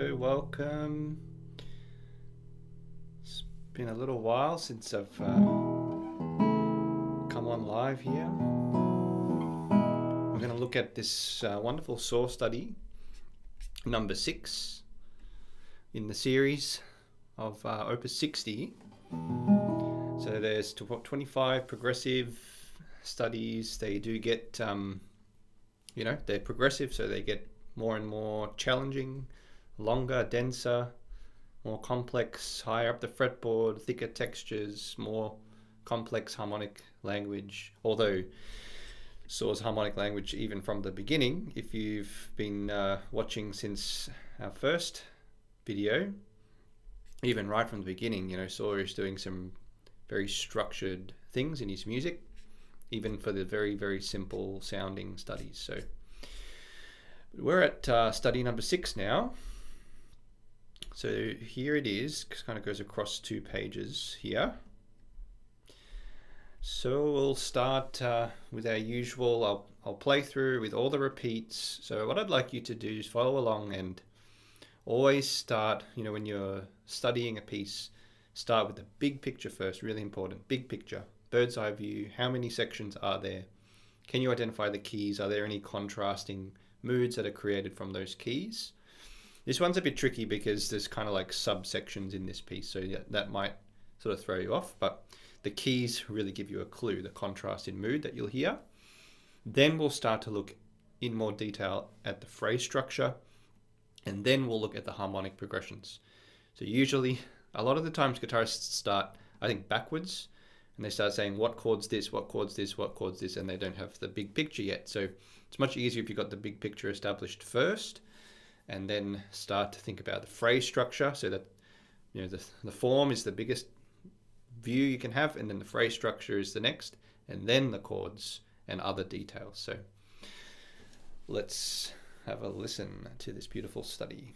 Hello, welcome. It's been a little while since I've come on live here. We're going to look at this wonderful Sor study, number 6 in the series of op.60. So there's 25 progressive studies. They do get, they're progressive, so they get more and more challenging, longer, denser, more complex, higher up the fretboard, thicker textures, more complex harmonic language. Although Sor's harmonic language, even from the beginning, if you've been watching since our first video, even right from the beginning, Sor is doing some very structured things in his music, even for the very, very simple sounding studies. So we're at study number 6 now. So here it is, kind of goes across 2 pages here. So we'll start with our usual, I'll play through with all the repeats. So what I'd like you to do is follow along and always start, when you're studying a piece, start with the big picture first, really important, big picture, bird's eye view. How many sections are there? Can you identify the keys? Are there any contrasting moods that are created from those keys? This one's a bit tricky because there's kind of like subsections in this piece, so that might sort of throw you off, but the keys really give you a clue, the contrast in mood that you'll hear. Then we'll start to look in more detail at the phrase structure, and then we'll look at the harmonic progressions. So usually, a lot of the times guitarists start, I think, backwards, and they start saying what chord's this, what chord's this, what chord's this, and they don't have the big picture yet. So it's much easier if you've got the big picture established first, and then start to think about the phrase structure, so that the form is the biggest view you can have, and then the phrase structure is the next, and then the chords and other details. So let's have a listen to this beautiful study.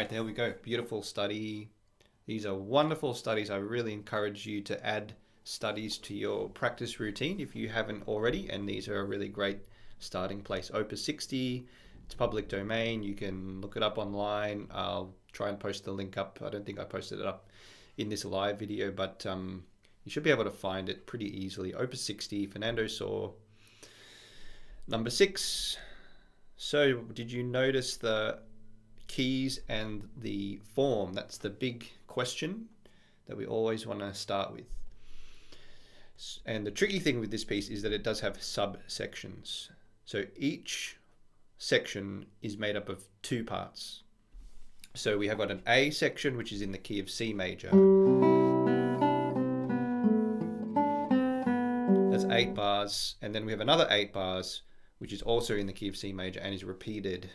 There we go. Beautiful study. These are wonderful studies. I really encourage you to add studies to your practice routine if you haven't already, and these are a really great starting place. op.60, it's public domain. You can look it up online. I'll try and post the link up. I don't think I posted it up in this live video, but you should be able to find it pretty easily. op.60, Fernando Sor, number 6. So did you notice the keys and the form? That's the big question that we always want to start with. And the tricky thing with this piece is that it does have subsections. So each section is made up of two parts. So we have got an A section, which is in the key of C major. That's 8 bars. And then we have another 8 bars, which is also in the key of C major and is repeated.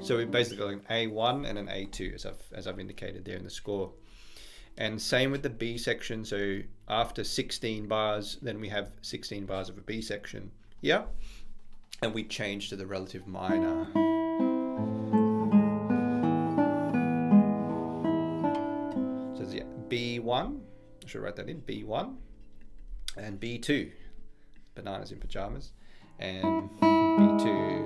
So we've basically got an A1 and an A2, as I've indicated there in the score. And same with the B section. So after 16 bars, then we have 16 bars of a B section here. And we change to the relative minor. So yeah, B1, I should write that in, B1, and B2, bananas in pajamas, and B2.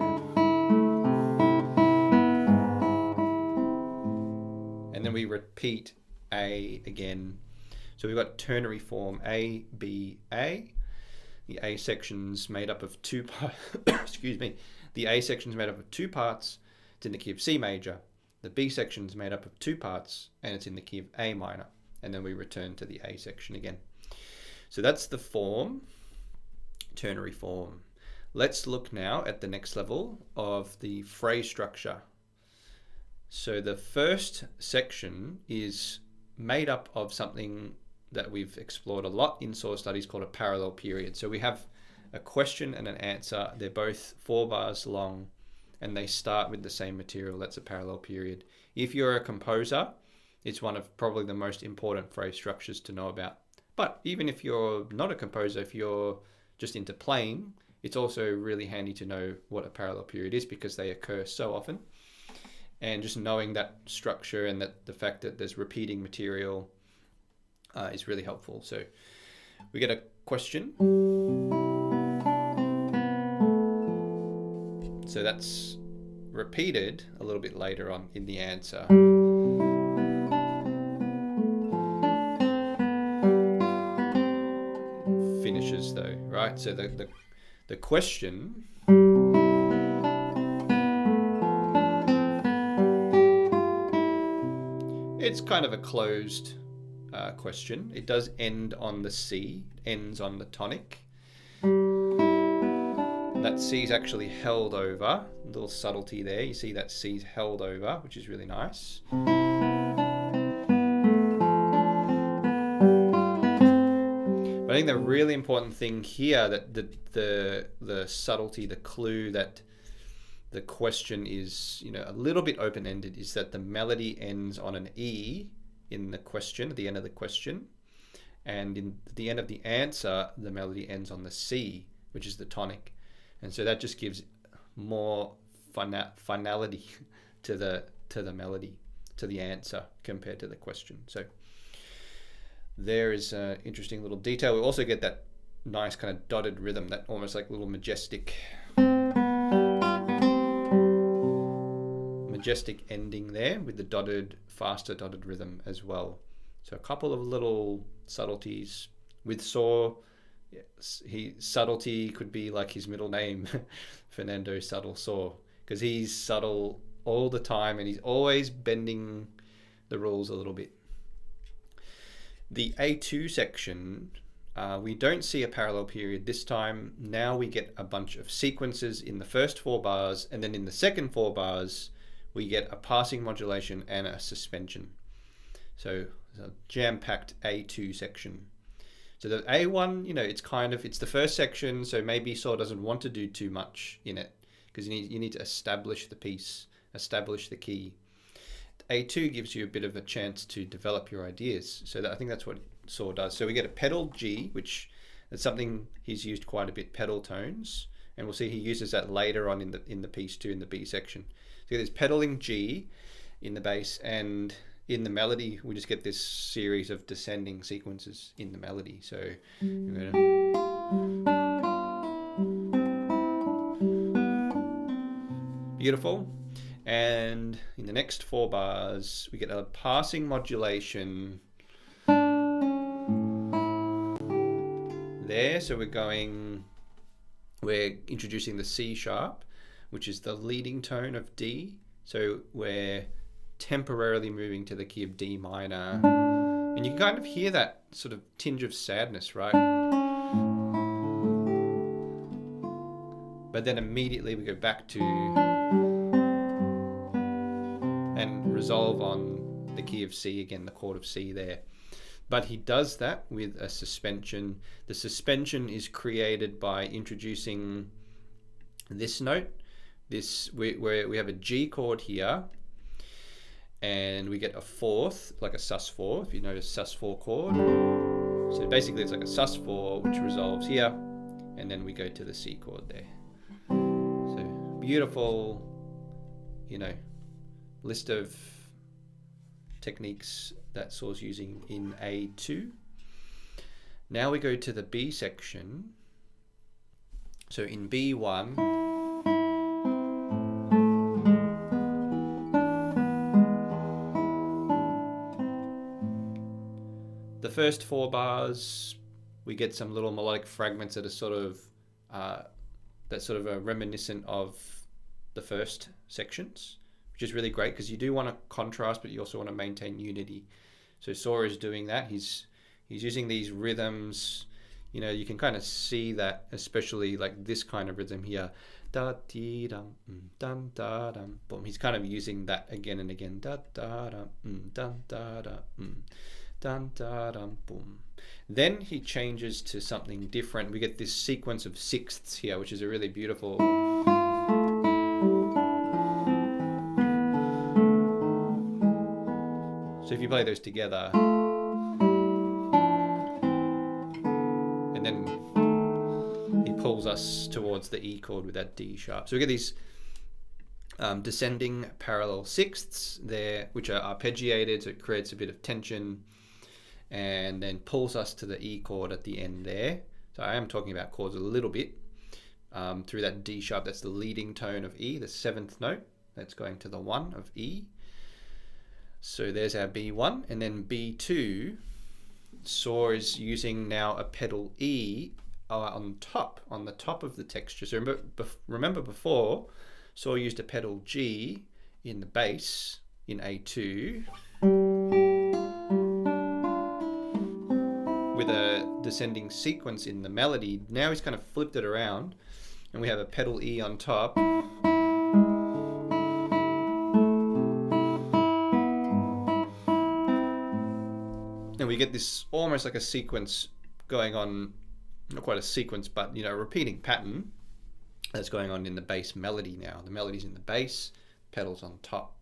And then we repeat A again. So we've got ternary form A, B, A. The A section's made up of two parts. Excuse me. The A section's made up of two parts. It's in the key of C major. The B section's made up of two parts, and it's in the key of A minor. And then we return to the A section again. So that's the form, ternary form. Let's look now at the next level of the phrase structure. So the first section is made up of something that we've explored a lot in Sor studies called a parallel period. So we have a question and an answer. They're both 4 bars long and they start with the same material. That's a parallel period. If you're a composer, it's one of probably the most important phrase structures to know about. But even if you're not a composer, if you're just into playing, it's also really handy to know what a parallel period is because they occur so often. And just knowing that structure and that the fact that there's repeating material is really helpful. So we get a question. So that's repeated a little bit later on in the answer. Finishes though, right? So the question it's kind of a closed question. It does end on the C, ends on the tonic. That C is actually held over. A little subtlety there. You see that C is held over, which is really nice. But I think the really important thing here, that the subtlety, the clue that the question is, a little bit open-ended, is that the melody ends on an E in the question, at the end of the question, and at the end of the answer, the melody ends on the C, which is the tonic, and so that just gives more finality to the melody, to the answer compared to the question. So there is an interesting little detail. We also get that nice kind of dotted rhythm, that almost like little majestic ending there with the faster dotted rhythm as well. So a couple of little subtleties with Sor. Subtlety could be like his middle name, Fernando Subtle Sor, because he's subtle all the time and he's always bending the rules a little bit. The A2 section, we don't see a parallel period this time. Now we get a bunch of sequences in the first 4 bars, and then in the second 4 bars we get a passing modulation and a suspension. So a jam-packed A2 section. So the A1, it's the first section, so maybe Sor doesn't want to do too much in it because you need to establish the piece, establish the key. A2 gives you a bit of a chance to develop your ideas. So I think that's what Sor does. So we get a pedal G, which is something he's used quite a bit, pedal tones, and we'll see he uses that later on in the piece too, in the B section. So there's pedaling G in the bass, and in the melody we just get this series of descending sequences in the melody. So we're gonna... beautiful. And in the next 4 bars we get a passing modulation there. So we're introducing the C sharp, which is the leading tone of D. So we're temporarily moving to the key of D minor. And you can kind of hear that sort of tinge of sadness, right? But then immediately we go back to and resolve on the key of C again, the chord of C there. But he does that with a suspension. The suspension is created by introducing this note. Where we have a G chord here, and we get a fourth, like a sus4, if you notice sus4 chord. So basically it's like a sus4 which resolves here, and then we go to the C chord there. So beautiful, list of techniques that Sor's using in A2. Now we go to the B section. So in B1, the first 4 bars, we get some little melodic fragments that are sort of reminiscent of the first sections, which is really great because you do want to contrast, but you also want to maintain unity. So Sor is doing that. He's using these rhythms. You can kind of see that, especially like this kind of rhythm here. Da dee dum dum da dum boom. He's kind of using that again and again. Da da dum dum da da dun da dum boom. Then he changes to something different. We get this sequence of sixths here, which is a really beautiful. So if you play those together, and then he pulls us towards the E chord with that D sharp. So we get these descending parallel sixths there, which are arpeggiated, so it creates a bit of tension, and then pulls us to the E chord at the end there. So I am talking about chords a little bit through that D sharp. That's the leading tone of E, the 7th note. That's going to the 1 of E. So there's our B1, and then B2, Sor is using now a pedal E on the top of the texture. So remember before, Sor used a pedal G in the bass in A2 with a descending sequence in the melody. Now he's kind of flipped it around, and we have a pedal E on top. And we get this almost like a sequence going on, not quite a sequence, but a repeating pattern that's going on in the bass melody now. The melody's in the bass, pedals on top.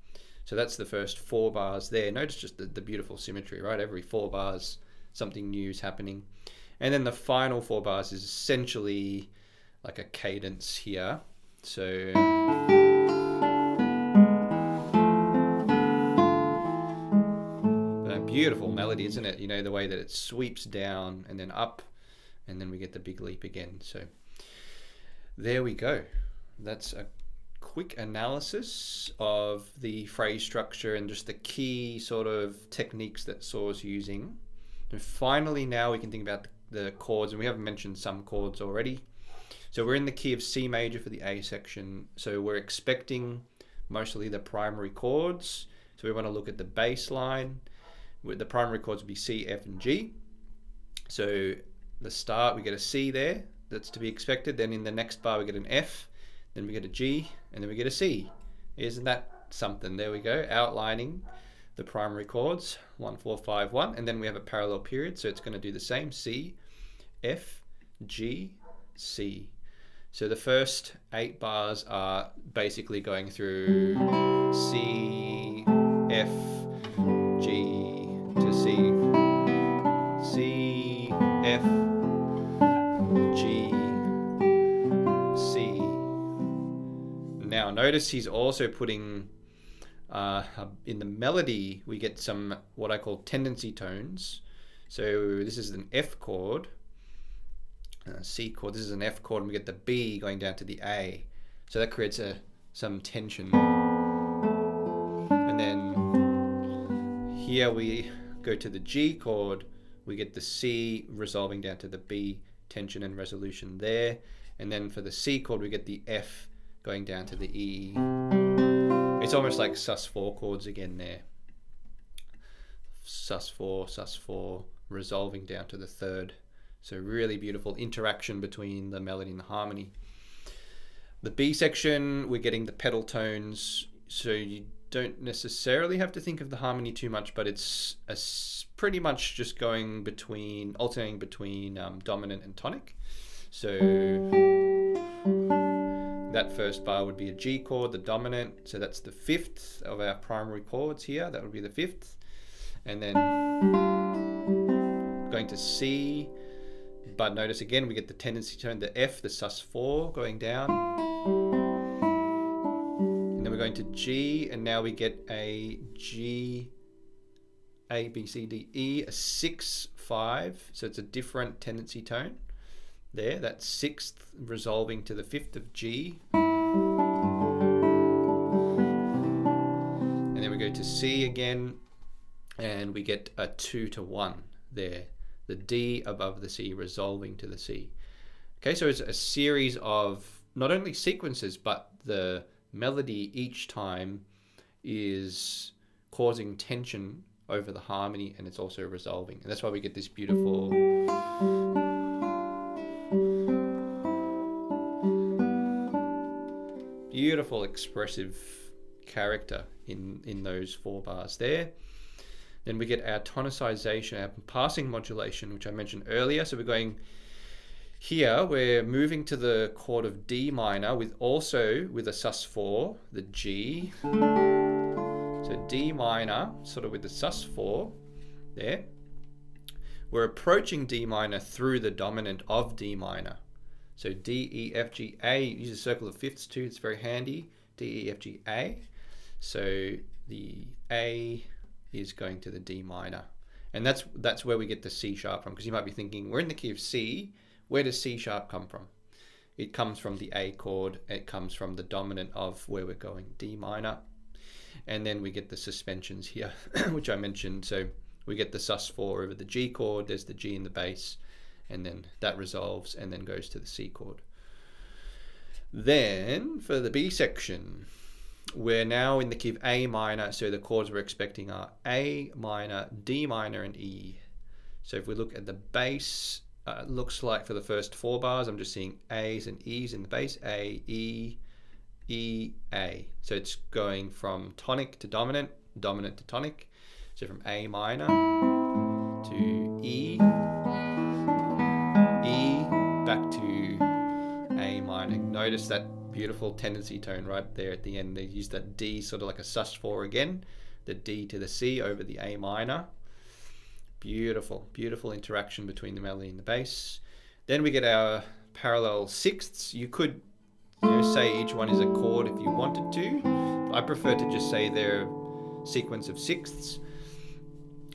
So that's the first 4 bars there. Notice just the beautiful symmetry, right? Every 4 bars, something new is happening. And then the final 4 bars is essentially like a cadence here. So beautiful melody, isn't it? The way that it sweeps down and then up, and then we get the big leap again. So there we go. That's a quick analysis of the phrase structure and just the key sort of techniques that Sor's using. And finally, now we can think about the chords, and we haven't mentioned some chords already. So we're in the key of C major for the A section. So we're expecting mostly the primary chords. So we want to look at the bass line. The primary chords would be C, F, and G. So the start, we get a C there. That's to be expected. Then in the next bar, we get an F. Then we get a G, and then we get a C. Isn't that something? There we go, outlining the primary chords, 1, 4, 5, 1. And then we have a parallel period, so it's going to do the same. C, F, G, C. So the first 8 bars are basically going through C, F, G, to C, C, F, G, C. Now notice he's also putting, in the melody, we get some what I call tendency tones. So this is an F chord, C chord, this is an F chord, and we get the B going down to the A. So that creates some tension. And then here we go to the G chord, we get the C resolving down to the B, tension and resolution there. And then for the C chord, we get the F going down to the E. It's almost like sus4 chords again there. sus4, sus4, resolving down to the third. So really beautiful interaction between the melody and the harmony. The B section, we're getting the pedal tones, so you don't necessarily have to think of the harmony too much, but it's pretty much just going between, alternating between dominant and tonic. So that first bar would be a G chord, the dominant, so that's the 5th of our primary chords here, that would be the 5th. And then going to C, but notice again we get the tendency tone, the F, the sus4 going down. And then we're going to G, and now we get a G, A, B, C, D, E, a 6, 5. So it's a different tendency tone there, that 6th resolving to the 5th of G. And then we go to C again, and we get a 2 to 1 there. The D above the C resolving to the C. Okay, so it's a series of not only sequences, but the melody each time is causing tension over the harmony, and it's also resolving. And that's why we get this beautiful expressive character in those 4 bars there. Then we get our tonicization, our passing modulation, which I mentioned earlier. So we're going here, we're moving to the chord of D minor with a sus4, the G. So D minor, sort of with the sus4 there. We're approaching D minor through the dominant of D minor. So D, E, F, G, A, use a circle of fifths too, it's very handy. D, E, F, G, A. So the A is going to the D minor. And that's where we get the C sharp from, because you might be thinking, we're in the key of C, where does C sharp come from? It comes from the A chord, it comes from the dominant of where we're going, D minor. And then we get the suspensions here, which I mentioned. So we get the sus4 over the G chord, there's the G in the bass, and then that resolves and then goes to the C chord. Then for the B section, we're now in the key of A minor, so the chords we're expecting are A minor, D minor, and E. So if we look at the bass, it looks like for the first 4 bars, I'm just seeing A's and E's in the bass, A, E, E, A. So it's going from tonic to dominant, dominant to tonic. So from A minor to E, E, back to A minor. Notice that beautiful tendency tone right there at the end. They use that D sort of like a sus4 again, the D to the C over the A minor. Beautiful, beautiful interaction between the melody and the bass. Then we get our parallel sixths. You could say each one is a chord if you wanted to. I prefer to just say they're a sequence of sixths.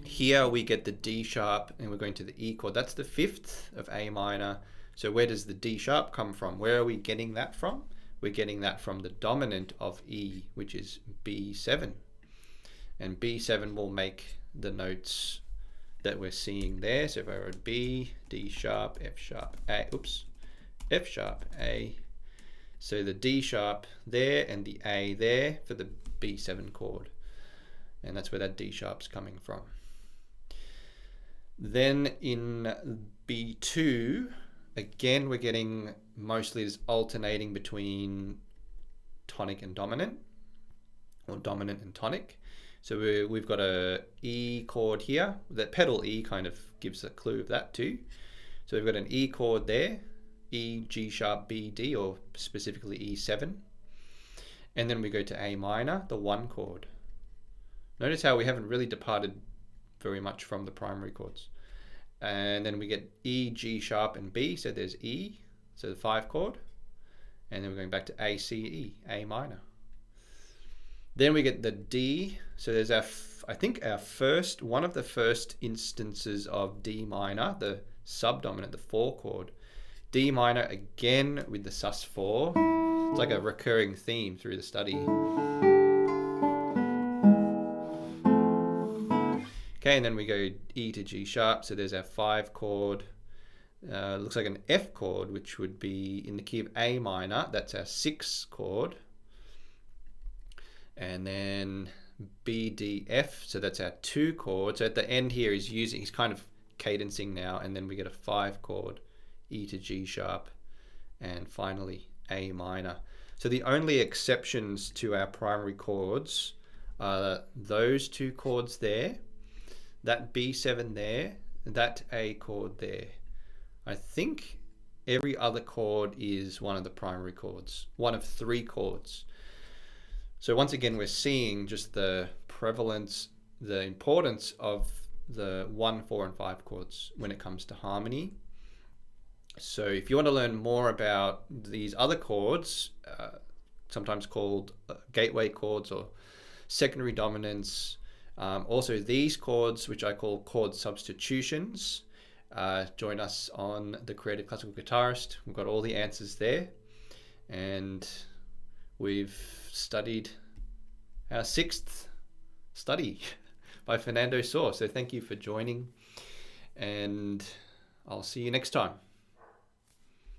Here we get the D sharp and we're going to the E chord. That's the 5th of A minor. So where does the D sharp come from? Where are we getting that from? We're getting that from the dominant of E, which is B7. And B7 will make the notes that we're seeing there. So if I wrote B, D sharp, F sharp, A, F sharp, A. So the D sharp there and the A there for the B7 chord. And that's where that D sharp's coming from. Then in B2, again, we're getting mostly this alternating between tonic and dominant, or dominant and tonic. So we've got a E chord here. That pedal E kind of gives a clue of that too. So we've got an E chord there, E, G sharp, B, D, or specifically E7. And then we go to A minor, the 1 chord. Notice how we haven't really departed very much from the primary chords. And then we get E, G sharp, and B, so there's E, so the 5 chord. And then we're going back to A, C, E, A minor. Then we get the D, so there's our, I think our first, one of the first instances of D minor, the subdominant, the 4 chord. D minor again with the sus4. It's like a recurring theme through the study. Okay, and then we go E to G sharp, so there's our 5 chord. Looks like an F chord, which would be in the key of A minor. That's our 6 chord. and then B, D, F. So that's our 2 chords. So at the end here, he's kind of cadencing now, and then we get a 5 chord, E to G sharp, and finally A minor. So the only exceptions to our primary chords are those 2 chords there, that B7 there, that A chord there. I think every other chord is one of the primary chords, one of 3 chords. So once again, we're seeing just the prevalence, the importance of the 1, 4, and 5 chords when it comes to harmony. So if you want to learn more about these other chords, sometimes called gateway chords or secondary dominants, also these chords, which I call chord substitutions, join us on The Creative Classical Guitarist. We've got all the answers there, and we've studied our 6th study by Fernando Sor. So thank you for joining, and I'll see you next time.